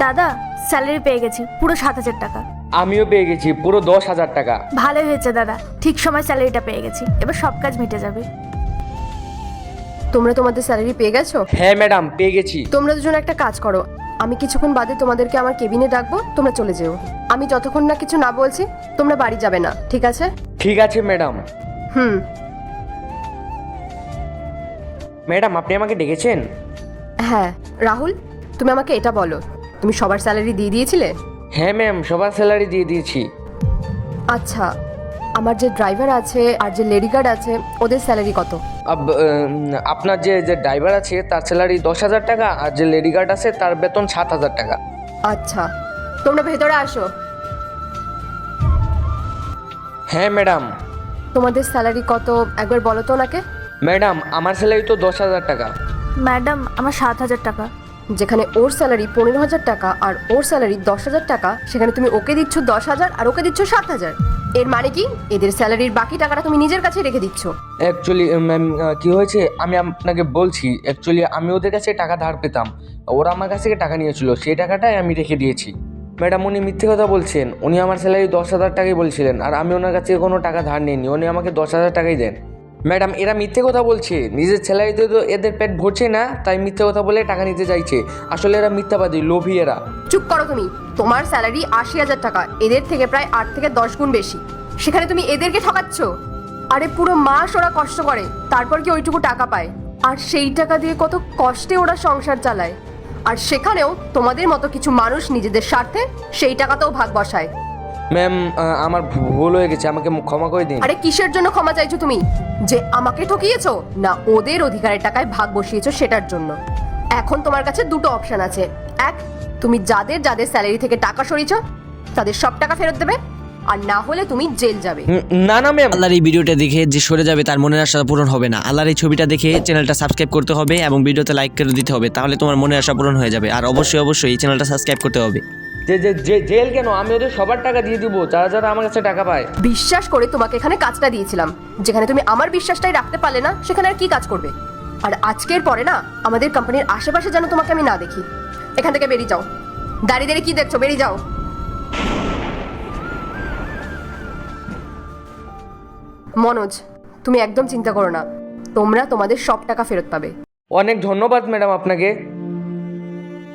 দাদা, স্যালারি পেয়ে গেছি পুরো 7,000 টাকা। আমিও পেয়ে গেছি পুরো 10,000 টাকা। ভালোই হয়েছে দাদা, ঠিক সময় স্যালারিটা পেয়ে গেছি, এবার সব কাজ মিটে যাবে। তোমরা তোমাদের স্যালারি পেয়ে গেছো? হ্যাঁ ম্যাডাম, পেয়ে গেছি। তোমরা দুজন একটা কাজ করো, আমি কিছুক্ষণ বাদে তোমাদেরকে আমার কেবিনে ডাকবো, তোমরা চলে যেও। আমি যতক্ষণ না কিছু না বলছি তোমরা বাড়ি যাবে না, ঠিক আছে? ঠিক আছে ম্যাডাম। হুম। ম্যাডাম, আপনি আমাকে ডেকেছেন? হ্যাঁ রাহুল, তুমি আমাকে এটা বলো, তুমি সবার স্যালারি দিয়ে দিয়েছিলে? হ্যাঁ ম্যাম, সবার স্যালারি দিয়ে দিয়েছি। আচ্ছা, আমার যে ড্রাইভার আছে আর যে লেডি গার্ড আছে ওদের স্যালারি কত? আপনার যে যে ড্রাইভার আছে তার স্যালারি 10,000 টাকা, আর যে লেডি গার্ড আছে তার বেতন 7,000 টাকা। আচ্ছা, তোমরা ভেতরে আসো। হ্যাঁ ম্যাডাম। তোমাদের স্যালারি কত একবার বলো তো ওনাকে। ম্যাডাম, আমার স্যালারি তো 10,000 টাকা। ম্যাডাম, আমার 7,000 টাকা। যেখানে ওর স্যালারি 15,000 টাকা আর ওর স্যালারি 10,000 টাকা, সেখানে তুমি ওকে দিচ্ছ 10,000 আর ওকে দিচ্ছ 7,000। এর মানে কি এদের স্যালারির বাকি টাকাটা তুমি নিজের কাছে রেখে দিচ্ছ? অ্যাকচুয়ালি ম্যাম, কী হয়েছে আমি আপনাকে বলছি। অ্যাকচুয়ালি আমি ওদের কাছে টাকা ধার পেতাম, ওরা আমার কাছ থেকে টাকা নিয়েছিল, সেই টাকাটাই আমি রেখে দিয়েছি। ম্যাডাম, উনি মিথ্যে কথা বলছেন। উনি আমার স্যালারি 10,000 টাকাই বলছিলেন, আর আমি ওনার কাছে কোনো টাকা ধার নিইনি। উনি আমাকে 10,000 টাকাই দেন। ম্যাডাম, এরা মিথ্যে কথা বলছে। নিজের স্যালারিতে তো এদের পেট ভরছে না, তাই মিথ্যে কথা বলে টাকা নিতে চাইছে। আসলে এরা মিথ্যাবাদী, লোভী এরা। চুপ করো তুমি। তোমার স্যালারি 80,000 টাকা, এদের থেকে প্রায় 8 থেকে 10 গুণ বেশি, সেখানে তুমি এদেরকে ঠকাচ্ছ। আরে পুরো মাস ওরা কষ্ট করে, তারপর কি ওইটুকু টাকা পায়? আর সেই টাকা দিয়ে কত কষ্টে ওরা সংসার চালায়, আর সেখানেও তোমাদের মতো কিছু মানুষ নিজেদের স্বার্থে সেই টাকাতেও ভাগ বসায়। ম্যাম, আমার ভুল হয়ে গেছে, আমাকে ক্ষমা করে দিন। আরে কিসের জন্য ক্ষমা চাইছো তুমি? যে আমাকে ঠকিয়েছো, না ওদের অধিকারের টাকায় ভাগ বসিয়েছো সেটার জন্য? এখন তোমার কাছে দুটো অপশন আছে। এক, তুমি যাদের যাদের স্যালারি থেকে টাকা সরিয়েছো তাদের সব টাকা ফেরত দেবে, আর না হলে তুমি জেল যাবে। না না ম্যাম। আল্লাহর এই ভিডিওটা দেখে যে সরে যাবে তার মনের আশা পূরণ হবে না। আল্লাহর এই ছবিটা দেখে চ্যানেলটা সাবস্ক্রাইব করতে হবে এবং ভিডিওতে লাইক করে দিতে হবে, তাহলে তোমার মনের আশা পূরণ হয়ে যাবে। আর অবশ্যই অবশ্যই এই চ্যানেলটা সাবস্ক্রাইব করতে হবে। জেল কেন? আমি ওদের সবার টাকা দিয়ে দিব যারা যারা আমার কাছে টাকা পায়। বিশ্বাস করে তোমাকে এখানে কাজটা দিয়েছিলাম, যেখানে তুমি আমার বিশ্বাসটাই রাখতে পারলে না, সেখানে আর কি কাজ করবে? আর আজকের পরে না আমাদের কোম্পানির আশেপাশে যেন তোমাকে আমি না দেখি। এখান থেকে বেরিয়ে যাও। দাঁড়িয়ে দাঁড়িয়ে কি দেখছো? বেরিয়ে যাও। মনোজ, তুমি একদম চিন্তা করো না, তোমরা তোমাদের সব টাকা ফেরত পাবে। অনেক ধন্যবাদ ম্যাডাম আপনাকে।